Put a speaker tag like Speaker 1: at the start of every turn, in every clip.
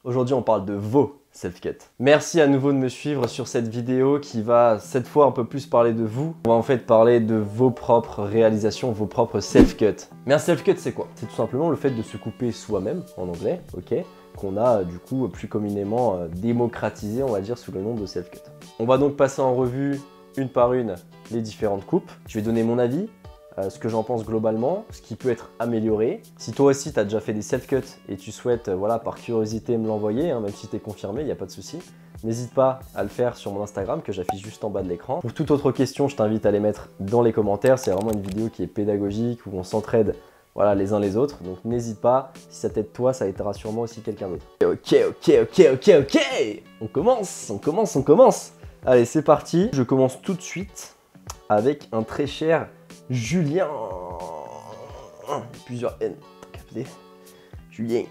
Speaker 1: Aujourd'hui, on parle de vos self-cut. Merci à nouveau de me suivre sur cette vidéo qui va cette fois un peu plus parler de vous. On va en fait parler de vos propres réalisations, vos propres self-cut. Mais un self-cut, c'est quoi? C'est tout simplement le fait de se couper soi-même, en anglais, ok, qu'on a du coup plus communément démocratisé, on va dire, sous le nom de self-cut. On va donc passer en revue une par une les différentes coupes. Je vais donner mon avis, ce que j'en pense globalement, ce qui peut être amélioré. Si toi aussi tu as déjà fait des self-cuts et tu souhaites voilà, par curiosité me l'envoyer, hein, même si tu es confirmé, il n'y a pas de souci, n'hésite pas à le faire sur mon Instagram que j'affiche juste en bas de l'écran. Pour toute autre question, je t'invite à les mettre dans les commentaires. C'est vraiment une vidéo qui est pédagogique, où on s'entraide voilà, les uns les autres. Donc n'hésite pas, si ça t'aide toi, ça aidera sûrement aussi quelqu'un d'autre. Ok. On commence. Allez, c'est parti. Je commence tout de suite avec un très cher Julien. Plusieurs N. T'as capté? Julien.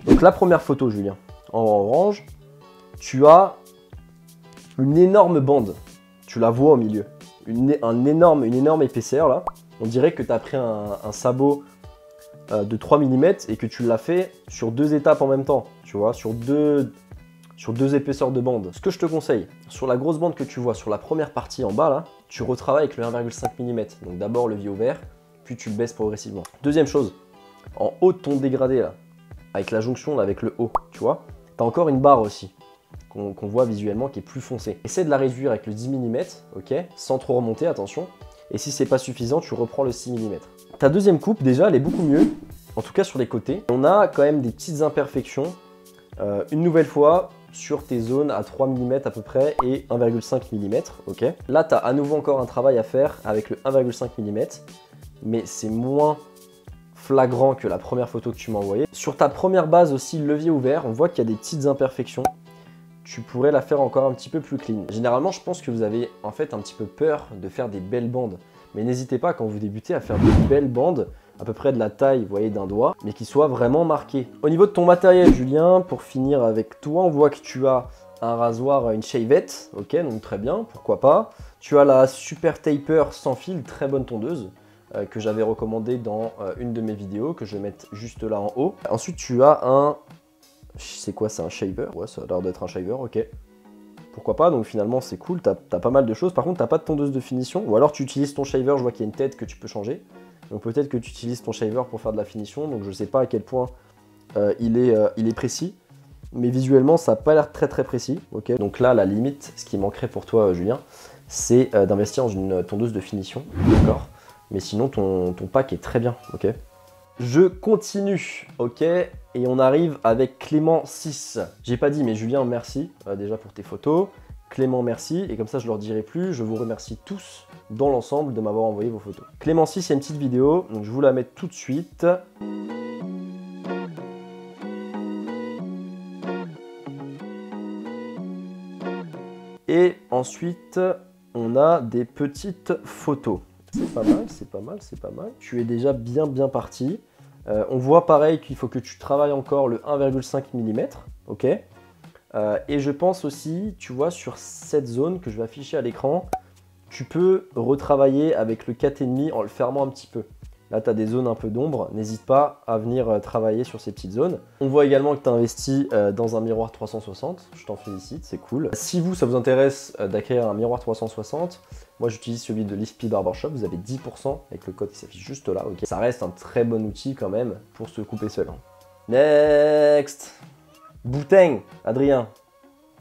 Speaker 1: Donc la première photo, Julien. En orange, tu as une énorme bande. Tu la vois au milieu. Une énorme épaisseur là. On dirait que tu as pris un sabot de 3 mm et que tu l'as fait sur 2 étapes en même temps. Tu vois, sur deux épaisseurs de bande. Ce que je te conseille, sur la grosse bande que tu vois sur la première partie en bas là, tu retravailles avec le 1,5 mm. Donc d'abord levier ouvert, puis tu le baisses progressivement. Deuxième chose, en haut de ton dégradé là, avec la jonction là, avec le haut, tu vois, tu as encore une barre aussi, qu'on voit visuellement qui est plus foncée. Essaie de la réduire avec le 10 mm, ok, sans trop remonter, attention. Et si c'est pas suffisant, tu reprends le 6 mm. Ta deuxième coupe, déjà, elle est beaucoup mieux, en tout cas sur les côtés. On a quand même des petites imperfections. Une nouvelle fois, sur tes zones à 3 mm à peu près et 1,5 mm, ok. Là, tu as à nouveau encore un travail à faire avec le 1,5 mm, mais c'est moins flagrant que la première photo que tu m'as envoyée. Sur ta première base aussi, levier ouvert, on voit qu'il y a des petites imperfections. Tu pourrais la faire encore un petit peu plus clean. Généralement, je pense que vous avez en fait un petit peu peur de faire des belles bandes. Mais n'hésitez pas quand vous débutez à faire de belles bandes, à peu près de la taille, vous voyez, d'un doigt, mais qui soient vraiment marquées. Au niveau de ton matériel, Julien, pour finir avec toi, on voit que tu as un rasoir, une shavette, ok, donc très bien, pourquoi pas. Tu as la Super Taper sans fil, très bonne tondeuse, que j'avais recommandé dans une de mes vidéos, que je vais mettre juste là en haut. Ensuite, tu as un... C'est quoi, c'est un shaver? Ouais, ça a l'air d'être un shaver, ok. Pourquoi pas, donc finalement c'est cool, t'as pas mal de choses. Par contre, t'as pas de tondeuse de finition, ou alors tu utilises ton shaver, je vois qu'il y a une tête que tu peux changer. Donc peut-être que tu utilises ton shaver pour faire de la finition, donc je sais pas à quel point il est précis. Mais visuellement, ça n'a pas l'air très précis, ok. Donc là, la limite, ce qui manquerait pour toi, Julien, c'est d'investir dans une tondeuse de finition, d'accord. Mais sinon, ton pack est très bien, ok. Je continue, ok, et on arrive avec Clément 6. J'ai pas dit, mais Julien, merci déjà pour tes photos. Clément, merci, et comme ça je leur dirai plus. Je vous remercie tous dans l'ensemble de m'avoir envoyé vos photos. Clément 6, il y a une petite vidéo, donc je vous la mets tout de suite. Et ensuite, on a des petites photos. C'est pas mal. Tu es déjà bien parti. On voit pareil qu'il faut que tu travailles encore le 1,5 mm, ok. Et je pense aussi, tu vois, sur cette zone que je vais afficher à l'écran, tu peux retravailler avec le 4,5 en le fermant un petit peu. Là, tu as des zones un peu d'ombre, n'hésite pas à venir travailler sur ces petites zones. On voit également que tu as investi dans un miroir 360, je t'en félicite, c'est cool. Si vous, ça vous intéresse d'acquérir un miroir 360, moi j'utilise celui de l'IFP Barbershop, vous avez 10% avec le code qui s'affiche juste là, ok. Ça reste un très bon outil quand même pour se couper seul. Next! Boutin, Adrien.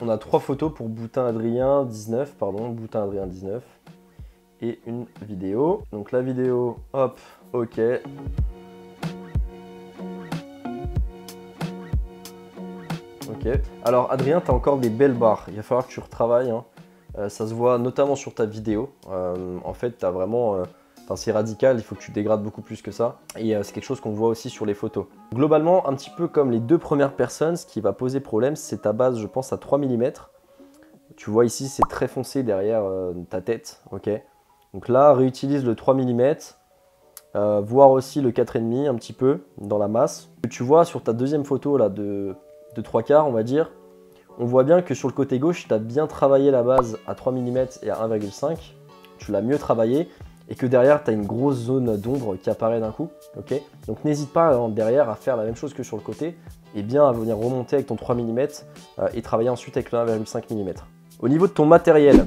Speaker 1: On a 3 photos pour Boutin Adrien 19, pardon, Boutin Adrien 19. Et une vidéo. Donc la vidéo, hop, ok. Ok. Alors Adrien, tu as encore des belles barres. Il va falloir que tu retravailles. Hein. Ça se voit notamment sur ta vidéo. En fait, tu as vraiment... Enfin, c'est radical, il faut que tu dégrades beaucoup plus que ça. Et c'est quelque chose qu'on voit aussi sur les photos. Globalement, un petit peu comme les deux premières personnes, ce qui va poser problème, c'est ta base, je pense, à 3 mm. Tu vois ici, c'est très foncé derrière ta tête. Ok. Donc là, réutilise le 3 mm, voire aussi le 4,5 un petit peu dans la masse. Tu vois sur ta deuxième photo là, de 3/4, on va dire, on voit bien que sur le côté gauche, tu as bien travaillé la base à 3 mm et à 1,5. Tu l'as mieux travaillé. et que derrière tu as une grosse zone d'ombre qui apparaît d'un coup, ok. Donc n'hésite pas derrière à faire la même chose que sur le côté et bien à venir remonter avec ton 3 mm et travailler ensuite avec le 1,5 mm. Au niveau de ton matériel,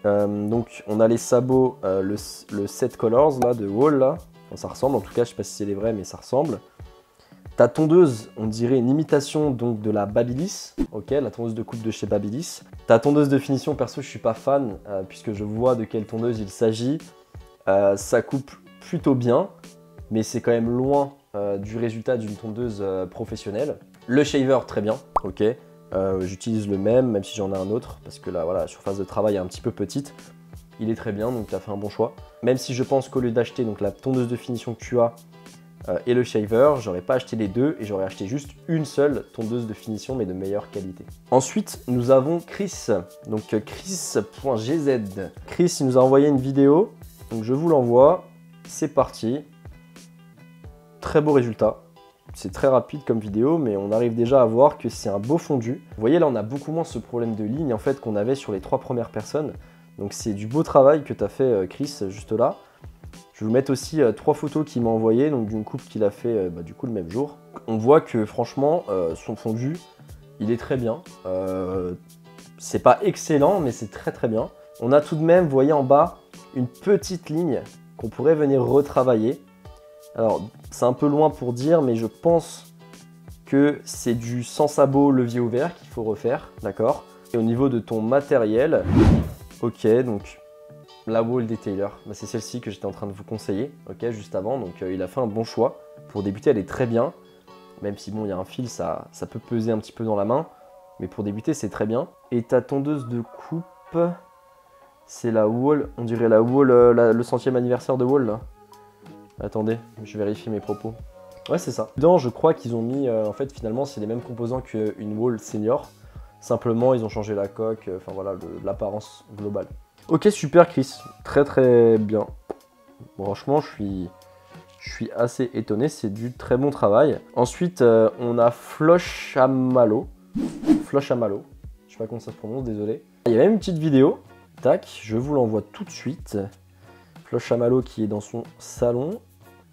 Speaker 1: donc on a les sabots, le 7 Colors là, de Wahl, là. Enfin, ça ressemble en tout cas, je sais pas si c'est les vrais mais ça ressemble. Ta tondeuse, on dirait une imitation donc de la Babyliss, ok, la tondeuse de coupe de chez Babyliss. Ta tondeuse de finition, perso, je suis pas fan puisque je vois de quelle tondeuse il s'agit. Ça coupe plutôt bien, mais c'est quand même loin du résultat d'une tondeuse professionnelle. Le shaver, très bien, ok. J'utilise le même si j'en ai un autre, parce que là, voilà, la surface de travail est un petit peu petite. Il est très bien, donc tu as fait un bon choix. Même si je pense qu'au lieu d'acheter donc la tondeuse de finition que tu as, et le shaver, j'aurais pas acheté les deux et j'aurais acheté juste une seule tondeuse de finition mais de meilleure qualité. Ensuite, nous avons Chris, donc chris.gz. Chris, il nous a envoyé une vidéo, donc je vous l'envoie. C'est parti. Très beau résultat. C'est très rapide comme vidéo, mais on arrive déjà à voir que c'est un beau fondu. Vous voyez, là, on a beaucoup moins ce problème de ligne en fait qu'on avait sur les 3 premières personnes. Donc c'est du beau travail que tu as fait, Chris, juste là. Je vais vous mettre aussi 3 photos qu'il m'a envoyées, donc d'une coupe qu'il a fait du coup le même jour. On voit que franchement, son fondu, il est très bien. C'est pas excellent, mais c'est très très bien. On a tout de même, vous voyez en bas, une petite ligne qu'on pourrait venir retravailler. Alors, c'est un peu loin pour dire, mais je pense que c'est du sans sabot levier ouvert qu'il faut refaire, d'accord? Et au niveau de ton matériel, ok, donc la Wahl Detailer, c'est celle-ci que j'étais en train de vous conseiller, ok, juste avant. Donc il a fait un bon choix. Pour débuter, elle est très bien. Même si bon, il y a un fil, ça peut peser un petit peu dans la main. Mais pour débuter, c'est très bien. Et ta tondeuse de coupe, c'est la Wahl, on dirait la Wahl, le 100e anniversaire de Wahl, là. Attendez, je vérifie mes propos. Ouais, c'est ça. Dedans, je crois qu'ils ont mis, en fait, finalement, c'est les mêmes composants qu'une Wahl Senior. Simplement, ils ont changé la coque, enfin voilà, l'apparence globale. Ok, super Chris, très très bien. Franchement, je suis assez étonné, c'est du très bon travail. Ensuite, on a Floshamalo. Floshamalo, je sais pas comment ça se prononce, désolé. Il y a même une petite vidéo, tac, je vous l'envoie tout de suite. Floshamalo qui est dans son salon,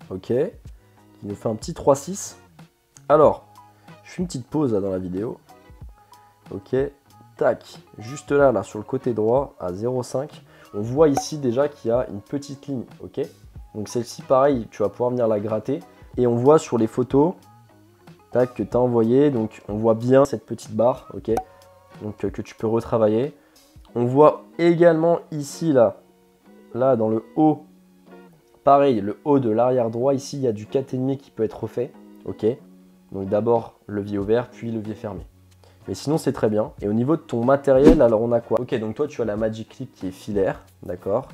Speaker 1: ok, qui nous fait un petit 3-6. Alors, je fais une petite pause là dans la vidéo, ok. Tac, juste là, sur le côté droit, à 0,5, on voit ici déjà qu'il y a une petite ligne, ok. Donc celle-ci, pareil, tu vas pouvoir venir la gratter. Et on voit sur les photos, tac, que tu as envoyé, donc on voit bien cette petite barre, ok. Donc que tu peux retravailler. On voit également ici, là dans le haut, pareil, le haut de l'arrière droit, ici, il y a du 4,5 qui peut être refait, ok. Donc d'abord levier ouvert, puis levier fermé. Mais sinon, c'est très bien. Et au niveau de ton matériel, alors on a quoi? Ok, donc toi, tu as la Magic Clip qui est filaire, d'accord?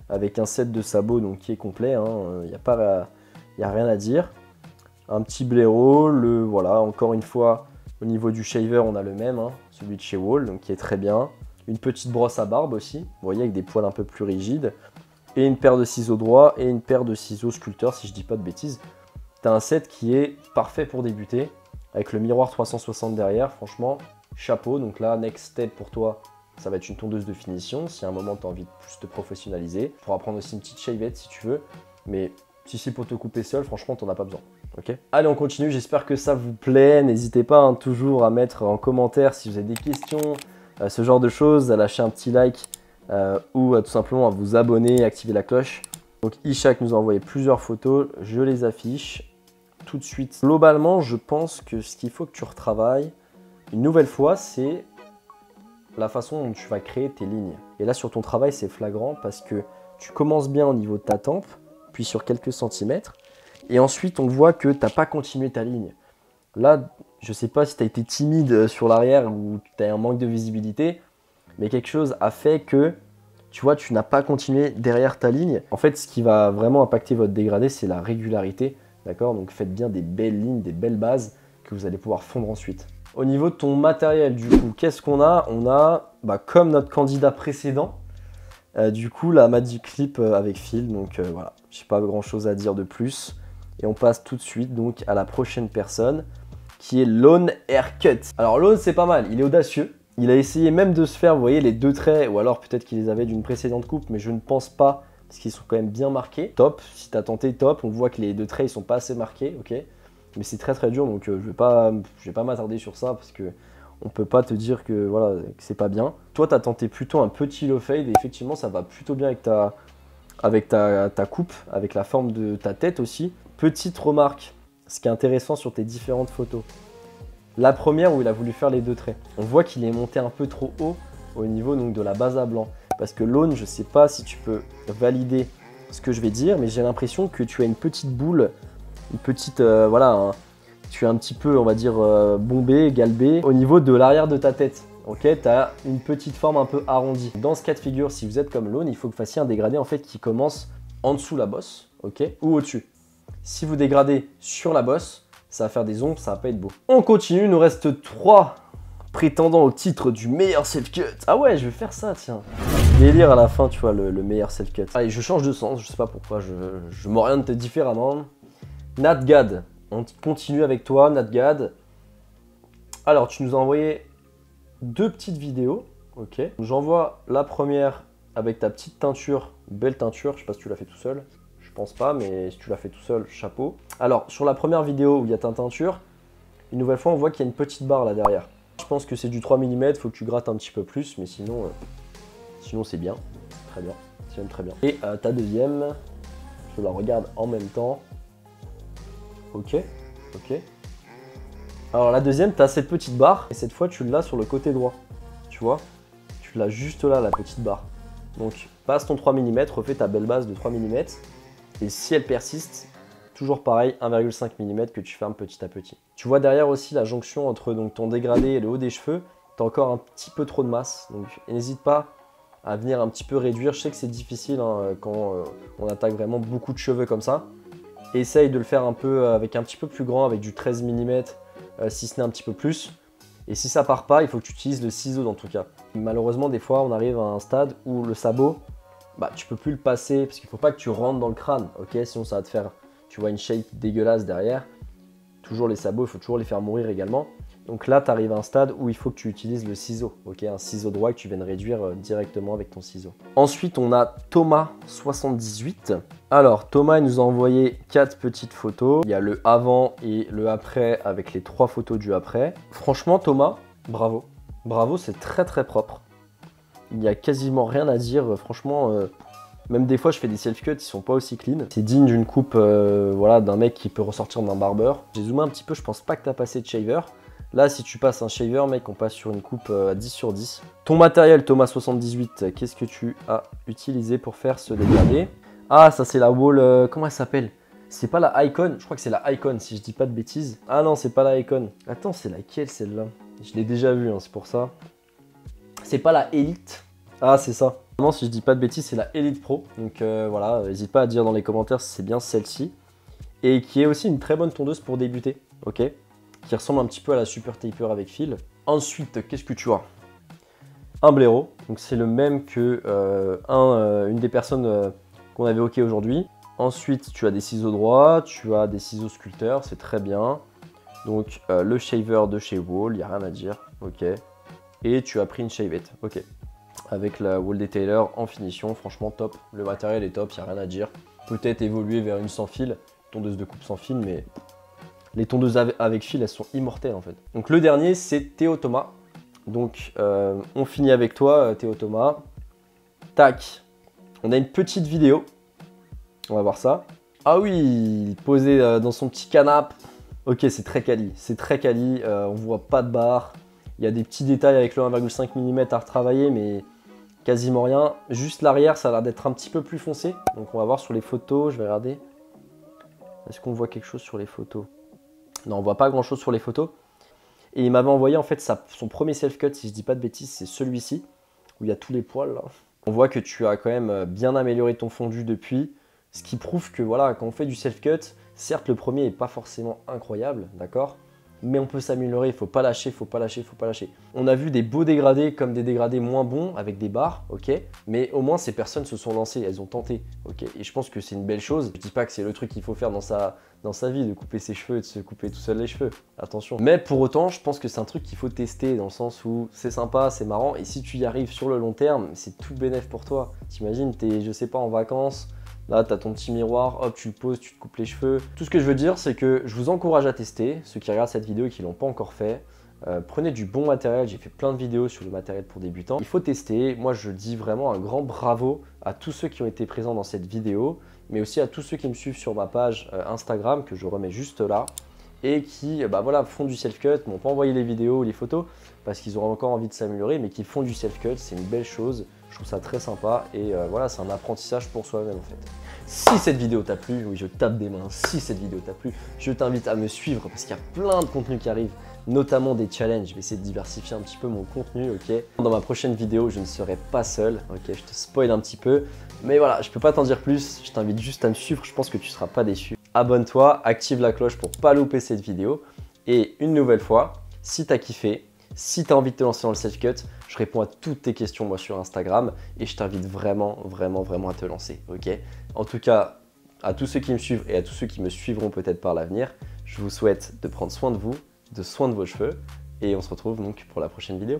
Speaker 1: Avec un set de sabots donc, qui est complet, il n'y a rien à dire. Un petit blaireau, voilà, encore une fois, au niveau du shaver, on a le même, celui de chez Wahl, donc qui est très bien. Une petite brosse à barbe aussi, vous voyez, avec des poils un peu plus rigides. Et une paire de ciseaux droits et une paire de ciseaux sculpteurs, si je dis pas de bêtises. Tu as un set qui est parfait pour débuter. Avec le miroir 360 derrière, franchement, chapeau. Donc là, next step pour toi, ça va être une tondeuse de finition. Si à un moment, tu as envie de plus te professionnaliser, tu pourras prendre aussi une petite shavette si tu veux. Mais si c'est pour te couper seul, franchement, tu n'en as pas besoin. Okay. Allez, on continue. J'espère que ça vous plaît. N'hésitez pas toujours à mettre en commentaire si vous avez des questions, ce genre de choses, à lâcher un petit like ou tout simplement à vous abonner, activer la cloche. Donc Ishak nous a envoyé plusieurs photos. Je les affiche tout de suite. Globalement, je pense que ce qu'il faut que tu retravailles une nouvelle fois, c'est la façon dont tu vas créer tes lignes. Et là, sur ton travail, c'est flagrant parce que tu commences bien au niveau de ta tempe, puis sur quelques centimètres, et ensuite, on voit que tu n'as pas continué ta ligne. Là, je ne sais pas si tu as été timide sur l'arrière ou tu as un manque de visibilité, mais quelque chose a fait que, tu vois, tu n'as pas continué derrière ta ligne. En fait, ce qui va vraiment impacter votre dégradé, c'est la régularité. D'accord, donc faites bien des belles lignes, des belles bases que vous allez pouvoir fondre ensuite. Au niveau de ton matériel, du coup, qu'est-ce qu'on a? On a, comme notre candidat précédent, du coup, la Magic Clip avec fil. Donc voilà, je n'ai pas grand-chose à dire de plus. Et on passe tout de suite donc à la prochaine personne, qui est Lone Haircut. Alors Lone, c'est pas mal, il est audacieux. Il a essayé même de se faire, vous voyez, les 2 traits, ou alors peut-être qu'il les avait d'une précédente coupe, mais je ne pense pas, parce qu'ils sont quand même bien marqués. Top, si tu as tenté, top. On voit que les deux traits, ils sont pas assez marqués, ok. Mais c'est très dur, donc je vais pas m'attarder sur ça, parce que on peut pas te dire que voilà que c'est pas bien. Toi, tu as tenté plutôt un petit low fade, et effectivement, ça va plutôt bien avec ta coupe, avec la forme de ta tête aussi. Petite remarque, ce qui est intéressant sur tes différentes photos. La première où il a voulu faire les deux traits. On voit qu'il est monté un peu trop haut au niveau donc, de la base à blanc. Parce que l'aune, je ne sais pas si tu peux valider ce que je vais dire, mais j'ai l'impression que tu as une petite boule, une petite, voilà, tu es un petit peu, on va dire, bombé, galbé au niveau de l'arrière de ta tête. Ok, tu as une petite forme un peu arrondie. Dans ce cas de figure, si vous êtes comme l'aune, il faut que vous fassiez un dégradé en fait qui commence en dessous la bosse, ok, ou au-dessus. Si vous dégradez sur la bosse, ça va faire des ombres, ça va pas être beau. On continue, il nous reste 3 prétendants au titre du meilleur self-cut. Ah ouais, je vais faire ça, tiens. Délire à la fin, tu vois, le meilleur self-cut. Allez, je change de sens, je sais pas pourquoi, je m'oriente différemment. Natgad, on continue avec toi, Natgad. Alors, tu nous as envoyé 2 petites vidéos, ok. J'envoie la première avec ta petite teinture, belle teinture, je sais pas si tu l'as fait tout seul. Je pense pas, mais si tu l'as fait tout seul, chapeau. Alors, sur la première vidéo où il y a ta teinture, une nouvelle fois, on voit qu'il y a une petite barre là derrière. Je pense que c'est du 3 mm, il faut que tu grattes un petit peu plus, mais sinon, sinon c'est bien. Très bien, c'est même très bien. Et ta deuxième, je la regarde en même temps. Ok, ok. Alors la deuxième, tu as cette petite barre, et cette fois, tu l'as sur le côté droit. Tu vois? Tu l'as juste là, la petite barre. Donc, passe ton 3 mm, refais ta belle base de 3 mm. Et si elle persiste, toujours pareil, 1,5 mm que tu fermes petit à petit. Tu vois derrière aussi la jonction entre donc, ton dégradé et le haut des cheveux. Tu as encore un petit peu trop de masse. Donc n'hésite pas à venir un petit peu réduire. Je sais que c'est difficile hein, quand on attaque vraiment beaucoup de cheveux comme ça. Essaye de le faire un peu avec un petit peu plus grand, avec du 13 mm, si ce n'est un petit peu plus. Et si ça part pas, il faut que tu utilises le ciseau dans tout cas. Malheureusement, des fois, on arrive à un stade où le sabot, bah, tu peux plus le passer parce qu'il faut pas que tu rentres dans le crâne, ok? Sinon ça va te faire, tu vois, une shape dégueulasse derrière. Toujours les sabots, il faut toujours les faire mourir également. Donc là, tu arrives à un stade où il faut que tu utilises le ciseau, ok? Un ciseau droit que tu viennes réduire directement avec ton ciseau. Ensuite, on a Thomas78. Alors, Thomas, il nous a envoyé 4 petites photos. Il y a le avant et le après avec les 3 photos du après. Franchement, Thomas, bravo. Bravo, c'est très propre. Il n'y a quasiment rien à dire, franchement, même des fois je fais des self-cuts, ils sont pas aussi clean. C'est digne d'une coupe voilà, d'un mec qui peut ressortir d'un barbeur. J'ai zoomé un petit peu, je pense pas que tu as passé de shaver. Là, si tu passes un shaver, mec, on passe sur une coupe à 10 sur 10. Ton matériel, Thomas78, qu'est-ce que tu as utilisé pour faire ce dégradé? Ah, ça c'est la wall, comment elle s'appelle? C'est pas la Icon, je crois que c'est la Icon si je dis pas de bêtises. Ah non, c'est pas la Icon. Attends, c'est laquelle celle-là? Je l'ai déjà vue, hein, c'est pour ça. C'est pas la Elite. Ah, c'est ça. Non, si je dis pas de bêtises, c'est la Elite Pro. Donc voilà, n'hésite pas à dire dans les commentaires si c'est bien celle-ci. Et qui est aussi une très bonne tondeuse pour débuter, ok? Qui ressemble un petit peu à la Super Taper avec fil. Ensuite, qu'est-ce que tu as? Un blaireau. Donc c'est le même que une des personnes qu'on avait ok aujourd'hui. Ensuite, tu as des ciseaux droits, tu as des ciseaux sculpteurs, c'est très bien. Donc le shaver de chez Wall, il n'y a rien à dire, ok. Et tu as pris une shavette, ok. Avec la Wall Detailer en finition, franchement top. Le matériel est top, il n'y a rien à dire. Peut-être évoluer vers une sans fil, tondeuse de coupe sans fil, mais les tondeuses avec fil, elles sont immortelles en fait. Donc le dernier, c'est Théo Thomas. Donc on finit avec toi, Théo Thomas. Tac, on a une petite vidéo. On va voir ça. Ah oui, posé dans son petit canapé. Ok, c'est très quali, on voit pas de barre. Il y a des petits détails avec le 1,5 mm à retravailler, mais quasiment rien. Juste l'arrière, ça a l'air d'être un petit peu plus foncé. Donc on va voir sur les photos, je vais regarder. Est-ce qu'on voit quelque chose sur les photos? Non, on voit pas grand chose sur les photos. Et il m'avait envoyé en fait son premier self-cut, si je dis pas de bêtises, c'est celui-ci, où il y a tous les poils là. On voit que tu as quand même bien amélioré ton fondu depuis. Ce qui prouve que voilà, quand on fait du self-cut, certes le premier n'est pas forcément incroyable, d'accord? mais on peut s'améliorer, il faut pas lâcher, faut pas lâcher, faut pas lâcher. On a vu des beaux dégradés comme des dégradés moins bons avec des barres, ok, mais au moins ces personnes se sont lancées, elles ont tenté, ok, et je pense que c'est une belle chose. Je dis pas que c'est le truc qu'il faut faire dans sa vie, de couper ses cheveux et de se couper tout seul les cheveux, attention. Mais pour autant, je pense que c'est un truc qu'il faut tester dans le sens où c'est sympa, c'est marrant, et si tu y arrives sur le long terme, c'est tout bénef pour toi. T'imagines, t'es, je sais pas, en vacances, là, tu as ton petit miroir, hop, tu le poses, tu te coupes les cheveux. Tout ce que je veux dire, c'est que je vous encourage à tester, ceux qui regardent cette vidéo et qui ne l'ont pas encore fait. Prenez du bon matériel, j'ai fait plein de vidéos sur le matériel pour débutants. Il faut tester, moi je dis vraiment un grand bravo à tous ceux qui ont été présents dans cette vidéo, mais aussi à tous ceux qui me suivent sur ma page Instagram, que je remets juste là, et qui voilà, font du self-cut, m'ont pas envoyé les vidéos ou les photos, parce qu'ils ont encore envie de s'améliorer, mais qui font du self-cut, c'est une belle chose. Je trouve ça très sympa et voilà, c'est un apprentissage pour soi-même en fait. Si cette vidéo t'a plu, oui je tape des mains, si cette vidéo t'a plu, je t'invite à me suivre parce qu'il y a plein de contenus qui arrivent, notamment des challenges. Je vais essayer de diversifier un petit peu mon contenu, ok. Dans ma prochaine vidéo, je ne serai pas seul, ok, je te spoil un petit peu. Mais voilà, je peux pas t'en dire plus, je t'invite juste à me suivre, je pense que tu seras pas déçu. Abonne-toi, active la cloche pour pas louper cette vidéo. Et une nouvelle fois, si t'as kiffé, si tu as envie de te lancer dans le self-cut, je réponds à toutes tes questions moi sur Instagram et je t'invite vraiment à te lancer, ok? En tout cas, à tous ceux qui me suivent et à tous ceux qui me suivront peut-être par l'avenir, je vous souhaite de prendre soin de vous, de soin de vos cheveux et on se retrouve donc pour la prochaine vidéo.